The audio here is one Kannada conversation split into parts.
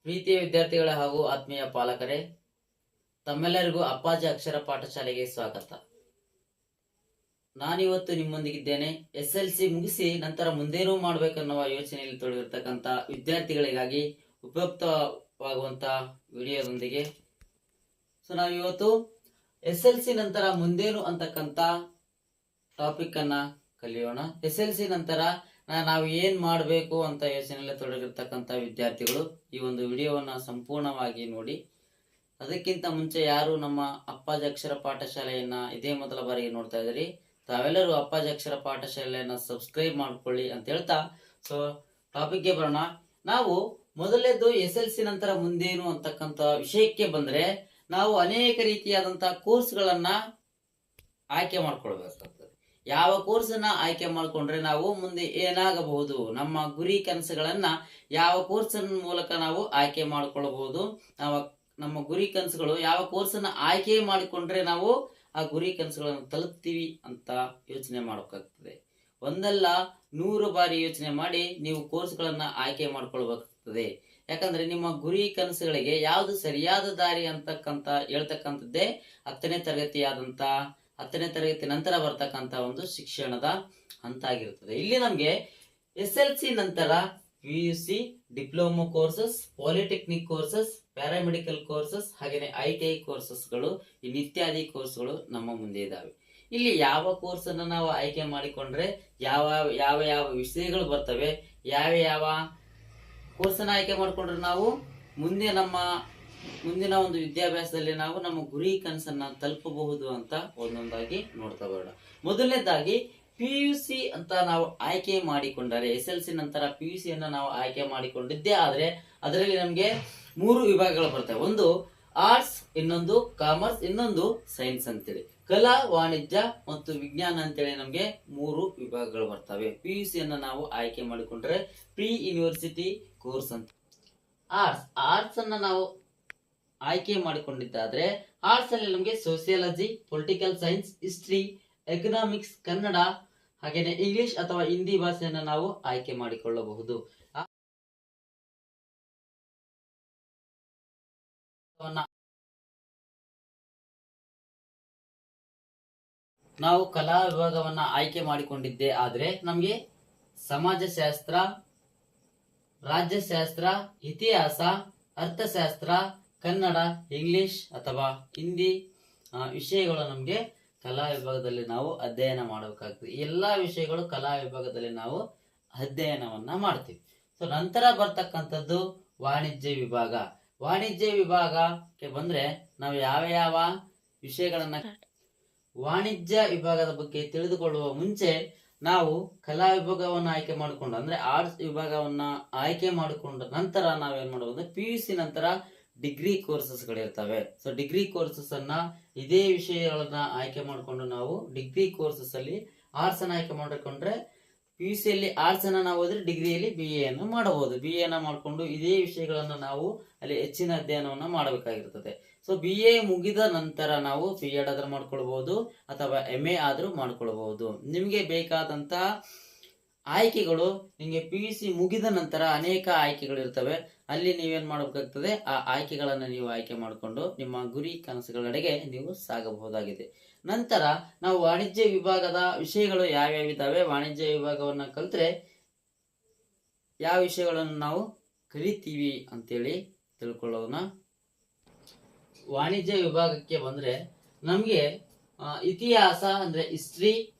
ಪ್ರೀತಿಯ ವಿದ್ಯಾರ್ಥಿಗಳೇ ಹಾಗೂ ಆತ್ಮೀಯ ಪಾಲಕರೇ, ತಮ್ಮೆಲ್ಲರಿಗೂ ಅಪ್ಪಾಜಿ ಅಕ್ಷರ ಪಾಠಶಾಲೆಗೆ ಸ್ವಾಗತ. ನಾನಿವತ್ತು ನಿಮ್ಮೊಂದಿಗಿದ್ದೇನೆ. SLC ಮುಗಿಸಿ ನಂತರ ಮುಂದೇನೂ ಮಾಡ್ಬೇಕನ್ನುವ ಯೋಚನೆಯಲ್ಲಿ ತೊಡಗಿರ್ತಕ್ಕಂಥ ವಿದ್ಯಾರ್ಥಿಗಳಿಗಾಗಿ ಉಪಯುಕ್ತವಾಗುವಂತ ವಿಡಿಯೋದೊಂದಿಗೆ. ನಾವಿವತ್ತು SLC ನಂತರ ಮುಂದೇನು ಅಂತಕ್ಕಂಥ ಟಾಪಿಕ್ ಅನ್ನ ಕಲಿಯೋಣ. SLC ನಂತರ ನಾವು ಏನ್ ಮಾಡಬೇಕು ಅಂತ ಯೋಚನೆಯಲ್ಲಿ ತೊಡಗಿರ್ತಕ್ಕಂಥ ವಿದ್ಯಾರ್ಥಿಗಳು ಈ ಒಂದು ವಿಡಿಯೋವನ್ನ ಸಂಪೂರ್ಣವಾಗಿ ನೋಡಿ. ಅದಕ್ಕಿಂತ ಮುಂಚೆ ಯಾರು ನಮ್ಮ ಅಪ್ಪಾಜಿ ಅಕ್ಷರ ಪಾಠಶಾಲೆಯನ್ನ ಇದೇ ಮೊದಲ ಬಾರಿಗೆ ನೋಡ್ತಾ ಇದ್ದೀರಿ, ತಾವೆಲ್ಲರೂ ಅಪ್ಪಾಜಿ ಅಕ್ಷರ ಪಾಠಶಾಲೆಯನ್ನ ಸಬ್ಸ್ಕ್ರೈಬ್ ಮಾಡ್ಕೊಳ್ಳಿ ಅಂತ ಹೇಳ್ತಾ ಟಾಪಿಕ್ಗೆ ಬರೋಣ. ನಾವು ಮೊದಲೇದು SLC ನಂತರ ಮುಂದೇನು ಅಂತಕ್ಕಂಥ ವಿಷಯಕ್ಕೆ ಬಂದ್ರೆ, ನಾವು ಅನೇಕ ರೀತಿಯಾದಂತಹ ಕೋರ್ಸ್ಗಳನ್ನ ಆಯ್ಕೆ ಮಾಡ್ಕೊಳ್ಬೇಕಾಗ್ತದೆ. ಯಾವ ಕೋರ್ಸ್ ಅನ್ನ ಆಯ್ಕೆ ಮಾಡ್ಕೊಂಡ್ರೆ ನಾವು ಮುಂದೆ ಏನಾಗಬಹುದು, ನಮ್ಮ ಗುರಿ ಕನಸುಗಳನ್ನ ಯಾವ ಕೋರ್ಸ್ ಮೂಲಕ ನಾವು ಆಯ್ಕೆ ಮಾಡ್ಕೊಳ್ಬಹುದು, ನಮ್ಮ ಗುರಿ ಕನಸುಗಳು ಯಾವ ಕೋರ್ಸ್ ಅನ್ನ ಆಯ್ಕೆ ಮಾಡಿಕೊಂಡ್ರೆ ನಾವು ಆ ಗುರಿ ಕನಸುಗಳನ್ನು ತಲುಪ್ತೀವಿ ಅಂತ ಯೋಚನೆ ಮಾಡಬೇಕಾಗ್ತದೆ. ಒಂದಲ್ಲ 100 ಬಾರಿ ಯೋಚನೆ ಮಾಡಿ ನೀವು ಕೋರ್ಸ್ಗಳನ್ನ ಆಯ್ಕೆ ಮಾಡ್ಕೊಳ್ಬೇಕಾಗ್ತದೆ. ಯಾಕಂದ್ರೆ ನಿಮ್ಮ ಗುರಿ ಕನಸುಗಳಿಗೆ ಯಾವ್ದು ಸರಿಯಾದ ದಾರಿ ಅಂತಕ್ಕಂತ ಹೇಳ್ತಕ್ಕಂಥದ್ದೇ 10ನೇ ತರಗತಿ ನಂತರ ಬರ್ತಕ್ಕಂತ ಒಂದು ಶಿಕ್ಷಣದ ಹಂತ ಆಗಿರುತ್ತದೆ. ಇಲ್ಲಿ ನಮ್ಗೆ SLC ನಂತರ PUC, diploma courses, polytechnic courses, paramedical courses, ಹಾಗೇನೆ ITI ಕೋರ್ಸಸ್ಗಳು, ಇತ್ಯಾದಿ ಕೋರ್ಸ್ಗಳು ನಮ್ಮ ಮುಂದೆ ಇದಾವೆ. ಇಲ್ಲಿ ಯಾವ ಕೋರ್ಸ್ ಅನ್ನ ನಾವು ಆಯ್ಕೆ ಮಾಡಿಕೊಂಡ್ರೆ ಯಾವ ಯಾವ ಯಾವ ವಿಷಯಗಳು ಬರ್ತವೆ, ಯಾವ ಕೋರ್ಸ್ ಅನ್ನ ಆಯ್ಕೆ ಮಾಡಿಕೊಂಡ್ರೆ ನಾವು ಮುಂದಿನ ಒಂದು ವಿದ್ಯಾಭ್ಯಾಸದಲ್ಲಿ ನಾವು ನಮ್ಮ ಗುರಿ ಕನಸನ್ನ ತಲುಪಬಹುದು ಅಂತ ಒಂದೊಂದಾಗಿ ನೋಡ್ತಾ ಬರೋಣ. ಮೊದಲನೇದಾಗಿ PUC ಅಂತ ನಾವು ಆಯ್ಕೆ ಮಾಡಿಕೊಂಡರೆ, SLC ನಂತರ PUC ಅನ್ನ ನಾವು ಆಯ್ಕೆ ಮಾಡಿಕೊಂಡಿದ್ದೇ ಆದ್ರೆ ಅದರಲ್ಲಿ ನಮ್ಗೆ 3 ವಿಭಾಗಗಳು ಬರ್ತವೆ. ಒಂದು ಆರ್ಟ್ಸ್, ಇನ್ನೊಂದು ಕಾಮರ್ಸ್, ಇನ್ನೊಂದು ಸೈನ್ಸ್ ಅಂತೇಳಿ. ಕಲಾ, ವಾಣಿಜ್ಯ ಮತ್ತು ವಿಜ್ಞಾನ ಅಂತೇಳಿ ನಮ್ಗೆ 3 ವಿಭಾಗಗಳು ಬರ್ತವೆ. PUC ಅನ್ನ ನಾವು ಆಯ್ಕೆ ಮಾಡಿಕೊಂಡ್ರೆ ಪ್ರೀ ಯೂನಿವರ್ಸಿಟಿ ಕೋರ್ಸ್ ಅಂತ. ಆರ್ಟ್ಸ್ ಅನ್ನ ನಾವು ಆಯ್ಕೆ ಮಾಡಿಕೊಂಡಿದ್ದಾದ್ರೆ ಆರ್ಟ್ಸ್ ಅಲ್ಲಿ ನಮಗೆ sociology, political science, history, economics, Kannada, ಹಾಗೇನೆ ಇಂಗ್ಲಿಷ್ ಅಥವಾ ಹಿಂದಿ ಭಾಷೆಯನ್ನು ನಾವು ಆಯ್ಕೆ ಮಾಡಿಕೊಳ್ಳಬಹುದು. ನಾವು ಕಲಾ ವಿಭಾಗವನ್ನ ಆಯ್ಕೆ ಮಾಡಿಕೊಂಡಿದ್ದೇ ಆದ್ರೆ ನಮಗೆ ಸಮಾಜಶಾಸ್ತ್ರ, ರಾಜ್ಯಶಾಸ್ತ್ರ, ಇತಿಹಾಸ, ಅರ್ಥಶಾಸ್ತ್ರ, ಕನ್ನಡ, ಇಂಗ್ಲಿಷ್ ಅಥವಾ ಹಿಂದಿ ವಿಷಯಗಳು ನಮಗೆ ಕಲಾ ವಿಭಾಗದಲ್ಲಿ ನಾವು ಅಧ್ಯಯನ ಮಾಡಬೇಕಾಗ್ತದೆ. ಎಲ್ಲಾ ವಿಷಯಗಳು ಕಲಾ ವಿಭಾಗದಲ್ಲಿ ನಾವು ಅಧ್ಯಯನವನ್ನ ಮಾಡ್ತೀವಿ. ನಂತರ ಬರ್ತಕ್ಕಂಥದ್ದು ವಾಣಿಜ್ಯ ವಿಭಾಗ. ವಾಣಿಜ್ಯ ವಿಭಾಗಕ್ಕೆ ಬಂದ್ರೆ ನಾವು ಯಾವ ವಿಷಯಗಳನ್ನ, ವಾಣಿಜ್ಯ ವಿಭಾಗದ ಬಗ್ಗೆ ತಿಳಿದುಕೊಳ್ಳುವ ಮುಂಚೆ ನಾವು ಕಲಾ ವಿಭಾಗವನ್ನು ಆಯ್ಕೆ ಮಾಡಿಕೊಂಡು, ಅಂದ್ರೆ ಆರ್ಟ್ಸ್ ವಿಭಾಗವನ್ನ ಆಯ್ಕೆ ಮಾಡಿಕೊಂಡ ನಂತರ ನಾವೇನ್ ಮಾಡಬಹುದು, PUC ನಂತರ ಡಿಗ್ರಿ ಕೋರ್ಸಸ್ ಗಳಿರ್ತವೆ. ಡಿಗ್ರಿ ಕೋರ್ಸಸ್ ಅನ್ನ ಇದೇ ವಿಷಯಗಳನ್ನ ಆಯ್ಕೆ ಮಾಡಿಕೊಂಡು ನಾವು ಡಿಗ್ರಿ ಕೋರ್ಸಸ್ ಅಲ್ಲಿ ಆರ್ಟ್ಸ್ ಅನ್ನ ಆಯ್ಕೆ ಮಾಡಿಕೊಂಡ್ರೆ PUC ಅಲ್ಲಿ ಆರ್ಟ್ಸ್ ಅನ್ನ ನಾವು ಓದಿದ್ರೆ ಡಿಗ್ರಿಯಲ್ಲಿ BA ಅನ್ನು ಮಾಡಬಹುದು. BA ಅನ್ನ ಮಾಡಿಕೊಂಡು ಇದೇ ವಿಷಯಗಳನ್ನ ನಾವು ಅಲ್ಲಿ ಹೆಚ್ಚಿನ ಅಧ್ಯಯನವನ್ನ ಮಾಡಬೇಕಾಗಿರ್ತದೆ. BA ಮುಗಿದ ನಂತರ ನಾವು B.Ed ಆದ್ರೂ ಮಾಡ್ಕೊಳ್ಬಹುದು ಅಥವಾ MA ಆದ್ರೂ ಮಾಡ್ಕೊಳ್ಬಹುದು. ನಿಮ್ಗೆ ಬೇಕಾದಂತ ಆಯ್ಕೆಗಳು, ನಿಮಗೆ PUC ಮುಗಿದ ನಂತರ ಅನೇಕ ಆಯ್ಕೆಗಳು ಇರ್ತವೆ. ಅಲ್ಲಿ ನೀವೇನ್ ಮಾಡಬೇಕಾಗ್ತದೆ, ಆ ಆಯ್ಕೆಗಳನ್ನ ನೀವು ಆಯ್ಕೆ ಮಾಡಿಕೊಂಡು ನಿಮ್ಮ ಗುರಿ ಕನಸುಗಳೆಡೆಗೆ ನೀವು ಸಾಗಬಹುದಾಗಿದೆ. ನಂತರ ನಾವು ವಾಣಿಜ್ಯ ವಿಭಾಗದ ವಿಷಯಗಳು ಯಾವ್ಯಾವ ಇದಾವೆ, ವಾಣಿಜ್ಯ ವಿಭಾಗವನ್ನ ಕಲ್ತ್ರೆ ಯಾವ ವಿಷಯಗಳನ್ನು ನಾವು ಕಲಿತೀವಿ ಅಂತೇಳಿ ತಿಳ್ಕೊಳ್ಳೋಣ. ವಾಣಿಜ್ಯ ವಿಭಾಗಕ್ಕೆ ಬಂದ್ರೆ ನಮ್ಗೆ ಇತಿಹಾಸ ಅಂದ್ರೆ ಹಿಸ್ಟ್ರಿ,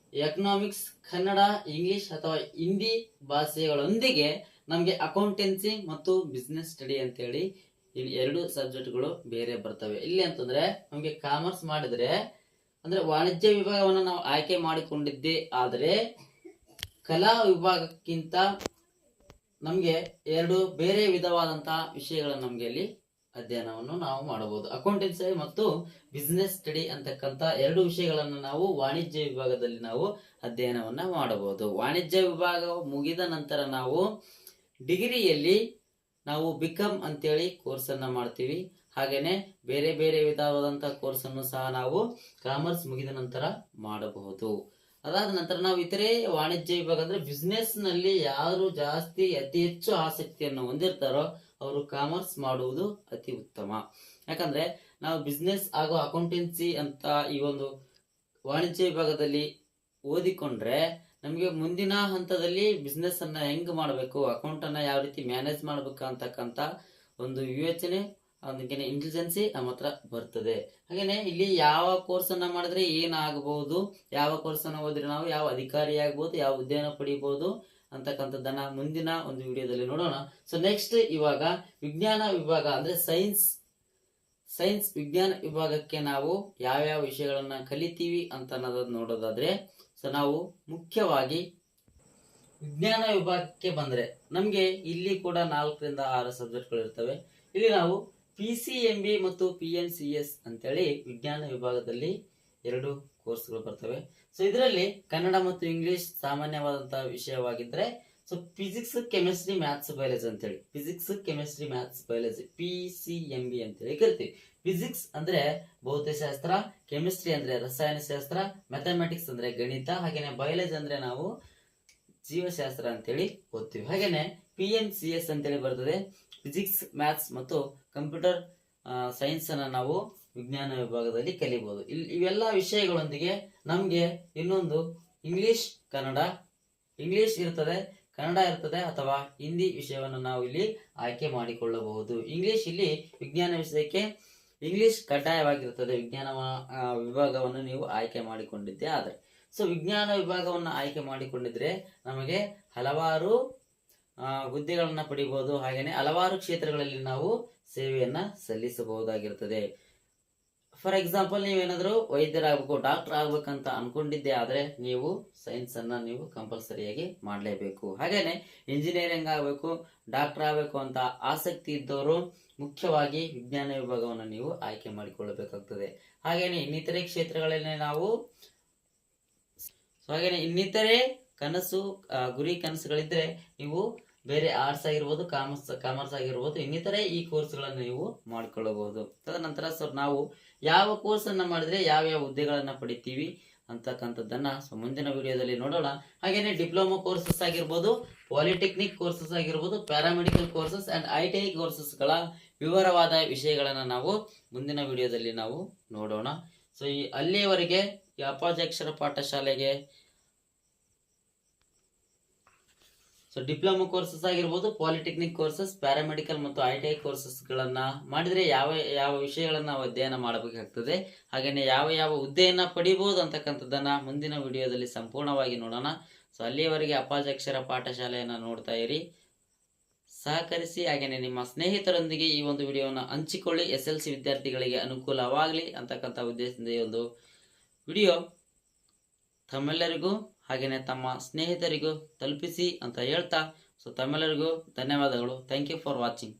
ಎಕನಾಮಿಕ್ಸ್, ಕನ್ನಡ, ಇಂಗ್ಲಿಷ್ ಅಥವಾ ಹಿಂದಿ ಭಾಷೆಗಳೊಂದಿಗೆ ನಮ್ಗೆ ಅಕೌಂಟೆನ್ಸಿ ಮತ್ತು ಬಿಸ್ನೆಸ್ ಸ್ಟಡಿ ಅಂತೇಳಿ ಇಲ್ಲಿ 2 ಸಬ್ಜೆಕ್ಟ್ಗಳು ಬೇರೆ ಬರ್ತವೆ. ಇಲ್ಲಿ ಅಂತಂದ್ರೆ ನಮ್ಗೆ ಕಾಮರ್ಸ್ ಮಾಡಿದ್ರೆ, ಅಂದ್ರೆ ವಾಣಿಜ್ಯ ವಿಭಾಗವನ್ನು ನಾವು ಆಯ್ಕೆ ಮಾಡಿಕೊಂಡಿದ್ದೇ ಆದ್ರೆ ಕಲಾ ವಿಭಾಗಕ್ಕಿಂತ ನಮ್ಗೆ 2 ಬೇರೆ ವಿಧವಾದಂತಹ ವಿಷಯಗಳನ್ನು ನಮ್ಗೆ ಇಲ್ಲಿ ಅಧ್ಯಯನವನ್ನು ನಾವು ಮಾಡಬಹುದು. ಅಕೌಂಟೆನ್ಸಿ ಮತ್ತು ಬಿಸ್ನೆಸ್ ಸ್ಟಡಿ ಅಂತಕ್ಕಂತ 2 ವಿಷಯಗಳನ್ನು ನಾವು ವಾಣಿಜ್ಯ ವಿಭಾಗದಲ್ಲಿ ನಾವು ಅಧ್ಯಯನವನ್ನ ಮಾಡಬಹುದು. ವಾಣಿಜ್ಯ ವಿಭಾಗ ಮುಗಿದ ನಂತರ ನಾವು ಡಿಗ್ರಿಯಲ್ಲಿ ನಾವು ಬಿಕಮ್ ಅಂತೇಳಿ ಕೋರ್ಸ್ ಅನ್ನ ಮಾಡ್ತೀವಿ. ಹಾಗೇನೆ ಬೇರೆ ಬೇರೆ ವಿಧವಾದಂತಹ ಕೋರ್ಸ್ ಅನ್ನು ಸಹ ನಾವು ಕಾಮರ್ಸ್ ಮುಗಿದ ನಂತರ ಮಾಡಬಹುದು. ಅದಾದ ನಂತರ ನಾವು ಇತರೆ ವಾಣಿಜ್ಯ ವಿಭಾಗ ಅಂದ್ರೆ ಬಿಸ್ನೆಸ್ ನಲ್ಲಿ ಯಾರು ಜಾಸ್ತಿ ಅತಿ ಹೆಚ್ಚು ಆಸಕ್ತಿಯನ್ನು ಹೊಂದಿರ್ತಾರೋ ಅವರು ಕಾಮರ್ಸ್ ಮಾಡುವುದು ಅತಿ ಉತ್ತಮ. ಯಾಕಂದ್ರೆ ನಾವು ಬಿಸ್ನೆಸ್ ಹಾಗೂ ಅಕೌಂಟೆನ್ಸಿ ಅಂತ ಈ ಒಂದು ವಾಣಿಜ್ಯ ವಿಭಾಗದಲ್ಲಿ ಓದಿಕೊಂಡ್ರೆ ನಮಗೆ ಮುಂದಿನ ಹಂತದಲ್ಲಿ ಬಿಸ್ನೆಸ್ ಅನ್ನ ಹೆಂಗ್ ಮಾಡಬೇಕು, ಅಕೌಂಟ್ ಅನ್ನ ಯಾವ ರೀತಿ ಮ್ಯಾನೇಜ್ ಮಾಡ್ಬೇಕು ಅಂತಕ್ಕಂತ ಒಂದು ವಿವೇಚನೆ, ಅದಕ್ಕೆ ಇಂಟೆಲಿಜೆನ್ಸಿ ನಮ್ಮ ಹತ್ರ ಬರ್ತದೆ. ಹಾಗೇನೆ ಇಲ್ಲಿ ಯಾವ ಕೋರ್ಸ್ ಅನ್ನ ಮಾಡಿದ್ರೆ ಏನಾಗಬಹುದು, ಯಾವ ಕೋರ್ಸ್ ಅನ್ನ ಓದಿದ್ರೆ ನಾವು ಯಾವ ಅಧಿಕಾರಿ ಆಗ್ಬಹುದು, ಯಾವ ಹುದ್ದೆಯನ್ನು ಪಡಿಬಹುದು ಅಂತಕ್ಕಂಥದ್ದನ್ನ ಮುಂದಿನ ಒಂದು ವಿಡಿಯೋದಲ್ಲಿ ನೋಡೋಣ. ಸೊ ನೆಕ್ಸ್ಟ್ ಇವಾಗ ವಿಜ್ಞಾನ ವಿಭಾಗ ಅಂದ್ರೆ ಸೈನ್ಸ್ ವಿಜ್ಞಾನ ವಿಭಾಗಕ್ಕೆ ನಾವು ಯಾವ್ಯಾವ ವಿಷಯಗಳನ್ನ ಕಲಿತೀವಿ ಅಂತ ಅನ್ನೋದನ್ನ ನೋಡೋದಾದ್ರೆ, ಸೊ ನಾವು ಮುಖ್ಯವಾಗಿ ವಿಜ್ಞಾನ ವಿಭಾಗಕ್ಕೆ ಬಂದ್ರೆ ನಮ್ಗೆ ಇಲ್ಲಿ ಕೂಡ 4 ರಿಂದ 6 ಸಬ್ಜೆಕ್ಟ್ಗಳು ಇರ್ತವೆ. ಇಲ್ಲಿ ನಾವು PCMB ಮತ್ತು PNCS ಅಂತೇಳಿ ವಿಜ್ಞಾನ ವಿಭಾಗದಲ್ಲಿ 2 ಕೋರ್ಸ್ಗಳು ಬರ್ತವೆ. ಸೊ ಇದರಲ್ಲಿ ಕನ್ನಡ ಮತ್ತು ಇಂಗ್ಲಿಷ್ ಸಾಮಾನ್ಯವಾದಂತಹ ವಿಷಯವಾಗಿದ್ರೆ, so physics, chemistry, maths, biology ಅಂತೇಳಿ physics, chemistry, maths, biology PCMB ಅಂತೇಳಿ ಕರಿತೀವಿ. ಫಿಸಿಕ್ಸ್ ಅಂದ್ರೆ ಭೌತಶಾಸ್ತ್ರ, ಕೆಮಿಸ್ಟ್ರಿ ಅಂದ್ರೆ ರಸಾಯನಶಾಸ್ತ್ರ, ಮ್ಯಾಥಮೆಟಿಕ್ಸ್ ಅಂದ್ರೆ ಗಣಿತ, ಹಾಗೇನೆ ಬಯಾಲಜಿ ಅಂದ್ರೆ ನಾವು ಜೀವಶಾಸ್ತ್ರ ಅಂತೇಳಿ ಓದ್ತೀವಿ. ಹಾಗೇನೆ PNCS ಅಂತೇಳಿ ಬರ್ತದೆ, ಫಿಸಿಕ್ಸ್, ಮ್ಯಾಥ್ಸ್ ಮತ್ತು ಕಂಪ್ಯೂಟರ್ ಸೈನ್ಸ್ ಅನ್ನ ನಾವು ವಿಜ್ಞಾನ ವಿಭಾಗದಲ್ಲಿ ಕಲಿಬಹುದು. ಇವೆಲ್ಲ ವಿಷಯಗಳೊಂದಿಗೆ ನಮ್ಗೆ ಇನ್ನೊಂದು ಇಂಗ್ಲಿಷ್ ಇರ್ತದೆ, ಕನ್ನಡ ಇರ್ತದೆ ಅಥವಾ ಹಿಂದಿ ವಿಷಯವನ್ನು ನಾವು ಇಲ್ಲಿ ಆಯ್ಕೆ ಮಾಡಿಕೊಳ್ಳಬಹುದು. ಇಂಗ್ಲಿಷ್ ಇಲ್ಲಿ ವಿಜ್ಞಾನ ವಿಷಯಕ್ಕೆ ಇಂಗ್ಲಿಷ್ ಕಡ್ಡಾಯವಾಗಿರುತ್ತದೆ ವಿಜ್ಞಾನ ವಿಭಾಗವನ್ನು ನೀವು ಆಯ್ಕೆ ಮಾಡಿಕೊಂಡಿದ್ದೆ ಆದ್ರೆ. ಸೊ ವಿಜ್ಞಾನ ವಿಭಾಗವನ್ನು ಆಯ್ಕೆ ಮಾಡಿಕೊಂಡಿದ್ರೆ ನಮಗೆ ಹಲವಾರು ಹುದ್ದೆಗಳನ್ನ ಪಡಿಬಹುದು, ಹಾಗೇನೆ ಹಲವಾರು ಕ್ಷೇತ್ರಗಳಲ್ಲಿ ನಾವು ಸೇವೆಯನ್ನ ಸಲ್ಲಿಸಬಹುದಾಗಿರ್ತದೆ. ಫಾರ್ ಎಕ್ಸಾಂಪಲ್, ನೀವೇನಾದ್ರೂ ವೈದ್ಯರಾಗಬೇಕು, ಡಾಕ್ಟರ್ ಆಗ್ಬೇಕಂತ ಅನ್ಕೊಂಡಿದ್ದೆ ಆದ್ರೆ ನೀವು ಸೈನ್ಸ್ ಅನ್ನ ನೀವು ಕಂಪಲ್ಸರಿಯಾಗಿ ಮಾಡಲೇಬೇಕು. ಹಾಗೇನೆ ಇಂಜಿನಿಯರಿಂಗ್ ಆಗಬೇಕು, ಡಾಕ್ಟರ್ ಆಗಬೇಕು ಅಂತ ಆಸಕ್ತಿ ಇದ್ದವರು ಮುಖ್ಯವಾಗಿ ವಿಜ್ಞಾನ ವಿಭಾಗವನ್ನು ನೀವು ಆಯ್ಕೆ ಮಾಡಿಕೊಳ್ಳಬೇಕಾಗ್ತದೆ. ಹಾಗೇನೆ ಇನ್ನಿತರೆ ಕ್ಷೇತ್ರಗಳಲ್ಲಿ ನಾವು ಇನ್ನಿತರೆ ಗುರಿ ಕನಸುಗಳಿದ್ರೆ ನೀವು ಬೇರೆ ಆರ್ಟ್ಸ್ ಆಗಿರ್ಬೋದು, ಕಾಮರ್ಸ್ ಆಗಿರ್ಬೋದು, ಇನ್ನಿತರೆ ಈ ಕೋರ್ಸ್ಗಳನ್ನು ನೀವು ಮಾಡಿಕೊಳ್ಳಬಹುದು. ತದನಂತರ ನಾವು ಯಾವ ಕೋರ್ಸ್ ಅನ್ನ ಮಾಡಿದ್ರೆ ಯಾವ ಹುದ್ದೆಗಳನ್ನ ಪಡಿತೀವಿ ಅಂತಕ್ಕಂಥದ್ದನ್ನ ಮುಂದಿನ ವಿಡಿಯೋದಲ್ಲಿ ನೋಡೋಣ. ಹಾಗೇನೆ ಡಿಪ್ಲೊಮಾ ಕೋರ್ಸಸ್ ಆಗಿರ್ಬೋದು, ಪಾಲಿಟೆಕ್ನಿಕ್ ಕೋರ್ಸಸ್ ಆಗಿರ್ಬೋದು, paramedical courses and ITI courses ಗಳ ವಿವರವಾದ ವಿಷಯಗಳನ್ನ ನಾವು ಮುಂದಿನ ವಿಡಿಯೋದಲ್ಲಿ ನಾವು ನೋಡೋಣ. ಸೊ ಅಲ್ಲಿಯವರೆಗೆ ಈ ಅಪ್ಪಾಜಿ ಪಾಠಶಾಲೆಗೆ ಡಿಪ್ಲೊಮಾ ಕೋರ್ಸಸ್ ಆಗಿರ್ಬೋದು, ಪಾಲಿಟೆಕ್ನಿಕ್ ಕೋರ್ಸಸ್, ಪ್ಯಾರಾಮೆಡಿಕಲ್ ಮತ್ತು ITI ಕೋರ್ಸಸ್ ಗಳನ್ನ ಮಾಡಿದ್ರೆ ಯಾವ ವಿಷಯಗಳನ್ನ ನಾವು ಅಧ್ಯಯನ ಮಾಡಬೇಕಾಗ್ತದೆ, ಹಾಗೇನೆ ಯಾವ ಹುದ್ದೆಯನ್ನ ಪಡಿಬಹುದು ಅಂತಕ್ಕಂಥದ್ದನ್ನ ಮುಂದಿನ ವಿಡಿಯೋದಲ್ಲಿ ಸಂಪೂರ್ಣವಾಗಿ ನೋಡೋಣ. ಸೊ ಅಲ್ಲಿಯವರೆಗೆ ಅಪ್ಪಾಜಿ ಪಾಠಶಾಲೆಯನ್ನ ನೋಡ್ತಾ ಇರಿ, ಸಹಕರಿಸಿ. ಹಾಗೇನೆ ನಿಮ್ಮ ಸ್ನೇಹಿತರೊಂದಿಗೆ ಈ ಒಂದು ವಿಡಿಯೋವನ್ನು ಹಂಚಿಕೊಳ್ಳಿ, SLC ವಿದ್ಯಾರ್ಥಿಗಳಿಗೆ ಅನುಕೂಲವಾಗಲಿ ಅಂತಕ್ಕಂಥ ಉದ್ದೇಶದಿಂದ ಈ ಒಂದು ವಿಡಿಯೋ ತಮ್ಮೆಲ್ಲರಿಗೂ ಹಾಗೇನೆ ತಮ್ಮ ಸ್ನೇಹಿತರಿಗೂ ತಲುಪಿಸಿ ಅಂತ ಹೇಳ್ತಾ, ಸೊ ತಮ್ಮೆಲ್ಲರಿಗೂ ಧನ್ಯವಾದಗಳು. Thank you for watching.